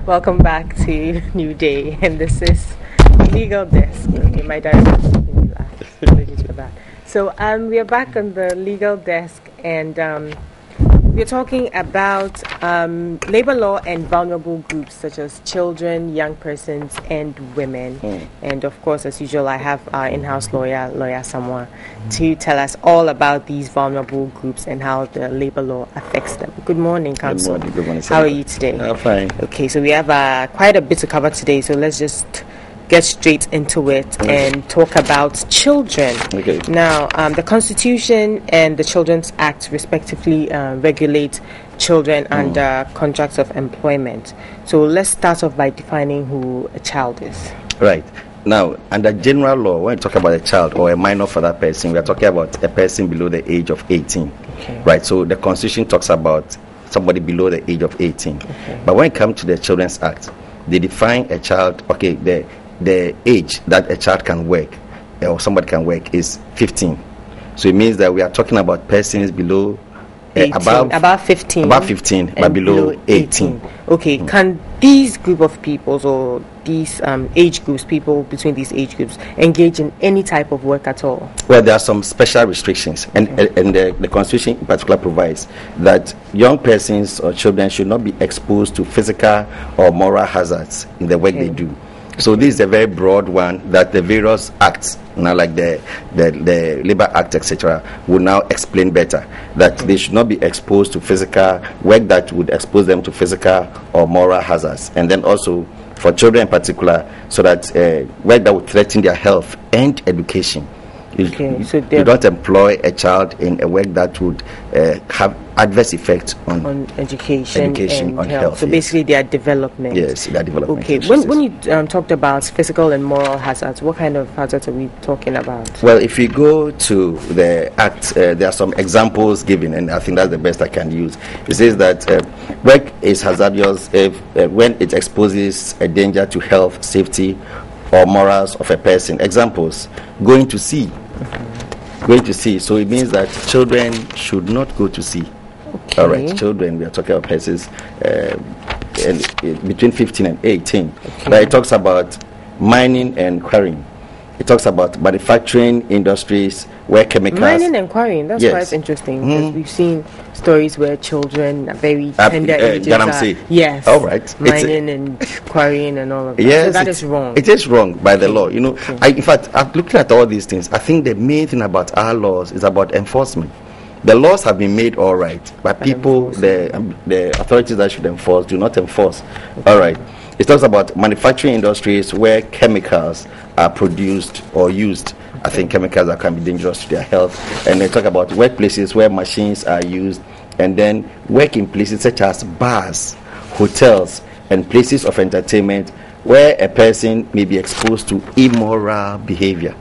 Welcome back to New Day, and this is Legal Desk. Okay, my director is making me laugh. Apologies for that. So, we are back on the Legal Desk, and we're talking about labor law and vulnerable groups such as children, young persons, and women. And of course, as usual, I have our in-house lawyer, Lawyer Samoa, to tell us all about these vulnerable groups and how the labor law affects them. Good morning, Counsel. Good morning. How are you today? I'm fine. Okay, so we have quite a bit to cover today, so let's just get straight into it and talk about children. Okay. Now, the Constitution and the Children's Act respectively regulate children under contracts of employment. So let's start off by defining who a child is. Right. Now, under general law, when we talk about a child or a minor for that person, we are talking about a person below the age of 18. Okay. Right. So the Constitution talks about somebody below the age of 18. Okay. But when it comes to the Children's Act, they define a child, the age that a child can work or somebody can work is 15. So it means that we are talking about persons below about 15 but below 18. Okay, can these group of peoples or these age groups, people between these age groups, engage in any type of work at all? Well, there are some special restrictions, and the Constitution in particular provides that young persons or children should not be exposed to physical or moral hazards in the work they do. So this is a very broad one that the various acts, now like the Labor Act, etc., will now explain better that they should not be exposed to physical work that would expose them to physical or moral hazards, and then also for children in particular, so that work that would threaten their health and education. So you don't employ a child in a work that would have adverse effects on education and on health. health. So basically, their development. Yes, their development. Okay. When you talked about physical and moral hazards, what kind of hazards are we talking about? Well, if you go to the Act, there are some examples given, and I think that's the best I can use. It says that work is hazardous when it exposes a danger to health, safety, or morals of a person. Examples: going to sea. Going to sea. So it means that children should not go to sea. Okay. All right, children, we are talking about persons between 15 and 18. Okay. But it talks about mining and quarrying. It talks about manufacturing industries where chemicals... Mining and quarrying, that's Yes. quite interesting, because we've seen stories where children are very tender ages Galamsey. yes, All right. mining and quarrying and all of that. Yes, so that is wrong. It is wrong by the law. You know, in fact, I'm looking at all these things. I think the main thing about our laws is about enforcement. The laws have been made all right, but people, the authorities that should enforce, do not enforce. All right. It talks about manufacturing industries where chemicals are produced or used. I think chemicals that can be dangerous to their health. And they talk about workplaces where machines are used, and then work in places such as bars, hotels, and places of entertainment where a person may be exposed to immoral behavior.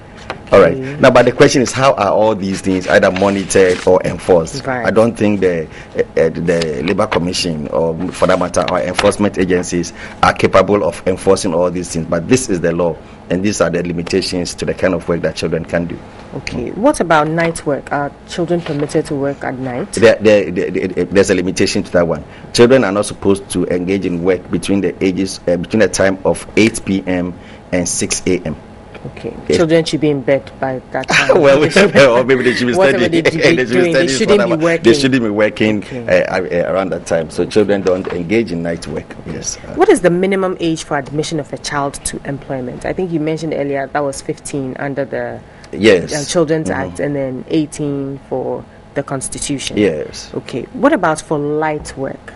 All right. Now, but the question is, how are all these things either monitored or enforced? Right. I don't think the Labor Commission, or for that matter, our enforcement agencies are capable of enforcing all these things. But this is the law, and these are the limitations to the kind of work that children can do. Okay. What about night work? Are children permitted to work at night? There's a limitation to that one. Children are not supposed to engage in work between the time of 8 p.m. and 6 a.m. Okay. Yes. Children should be in bed by that time. Well, or maybe they should be Whatever studying. they shouldn't be working. They shouldn't be working Okay. around that time. So children don't engage in night work. Yes. What is the minimum age for admission of a child to employment? I think you mentioned earlier that was 15 under the Children's Act, and then 18 for the Constitution. Yes. Okay. What about for light work?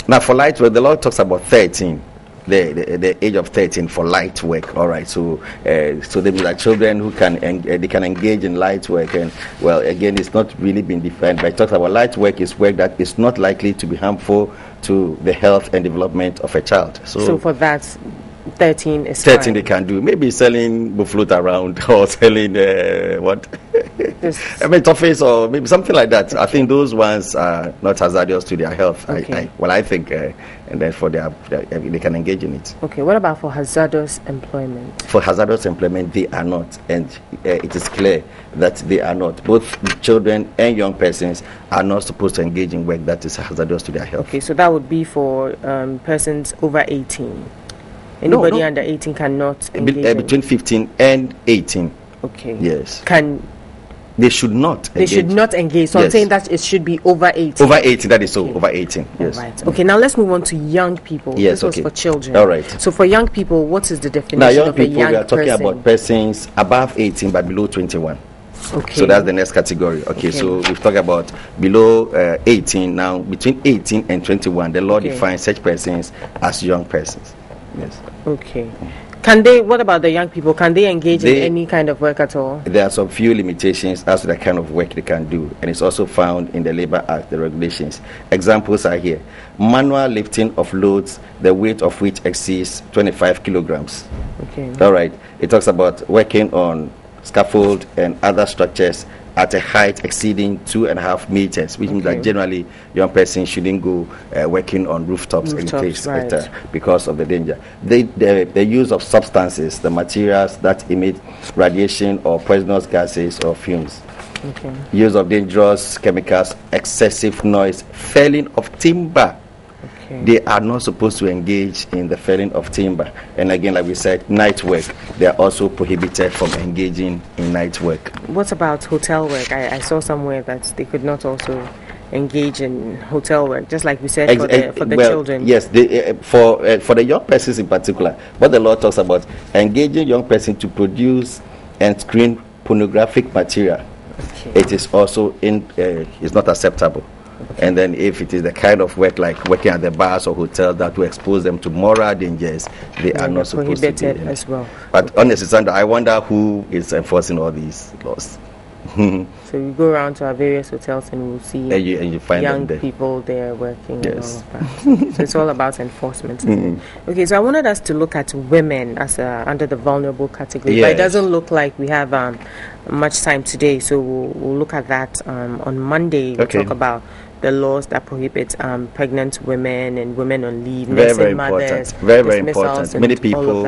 Now, for light work, the law talks about 13. The age of 13 for light work. All right, so they mean that children who can engage in light work, and well, again, it's not really been defined, but it talks about light work is work that is not likely to be harmful to the health and development of a child. So for that, 13 is 13 fine. they can do. Maybe selling buffalo around or selling what? This- I mean, toffees or maybe something like that. I think those ones are not hazardous to their health. Okay. I think, and then for they can engage in it. Okay, what about for hazardous employment? For hazardous employment, they are not, and it is clear that they are not. Both children and young persons are not supposed to engage in work that is hazardous to their health. Okay, so that would be for persons over 18. Anybody no. under 18 cannot engage in. Between 15 and 18. Okay. Yes. They should not. They should not engage. So I'm Yes. saying that it should be over 18. Over 18, that is so. Okay. Over 18. Yes. All right. Okay, now let's move on to young people. Yes, This was okay. for children. All right. So for young people, what is the definition Now, young of people, a young we are talking person? about persons above 18 but below 21. Okay. So that's the next category. Okay, so we've talked about below 18. Now, between 18 and 21, the law Okay. defines such persons as young persons. Yes. Okay. What about the young people? Can they engage in any kind of work at all? There are some few limitations as to the kind of work they can do, and it's also found in the Labor Act, the regulations. Examples are here. Manual lifting of loads, the weight of which exceeds 25 kilograms. Okay. All right. It talks about working on scaffold and other structures at a height exceeding 2.5 meters, which means that generally young persons shouldn't go working on rooftops Right. Because of the danger. The use of substances, the materials that emit radiation or poisonous gases or fumes. Okay. Use of dangerous chemicals, excessive noise, felling of timber. Okay. They are not supposed to engage in the felling of timber. And again, like we said, night work. They are also prohibited from engaging in night work. What about hotel work? I saw somewhere that they could not also engage in hotel work, just like we said for the children. Yes, for the young persons in particular. What the law talks about, engaging young person to produce and screen pornographic material. Okay. It is also it's not acceptable. And then if it is the kind of work like working at the bars or hotels that will expose them to moral dangers, they are not supposed to be prohibited as well. But honestly, Sandra, I wonder who is enforcing all these laws. So we go around to our various hotels and we'll see and you find young them there. people there working Yes. and all of that. So it's all about enforcement. Okay, so I wanted us to look at women as under the vulnerable category. But it Yes. doesn't look like we have much time today, so we'll look at that on Monday. We'll Okay. talk about the laws that prohibit pregnant women and women on leave, Very, nursing very mothers, important. Very, very dismissals, important. and Many all of people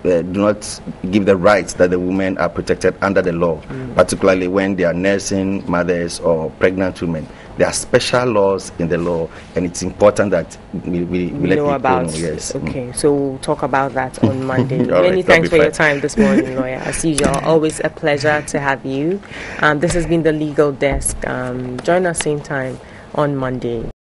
that. do not give the rights that the women are protected under the law, particularly when they are nursing mothers or pregnant women. There are special laws in the law, and it's important that we let know people about know. Yes. Okay, so we'll talk about that on Monday. All Many right, thanks for that'll be your fine. time this morning, lawyer. As usual, always a pleasure to have you. This has been the Legal Desk. Join us same time on Monday.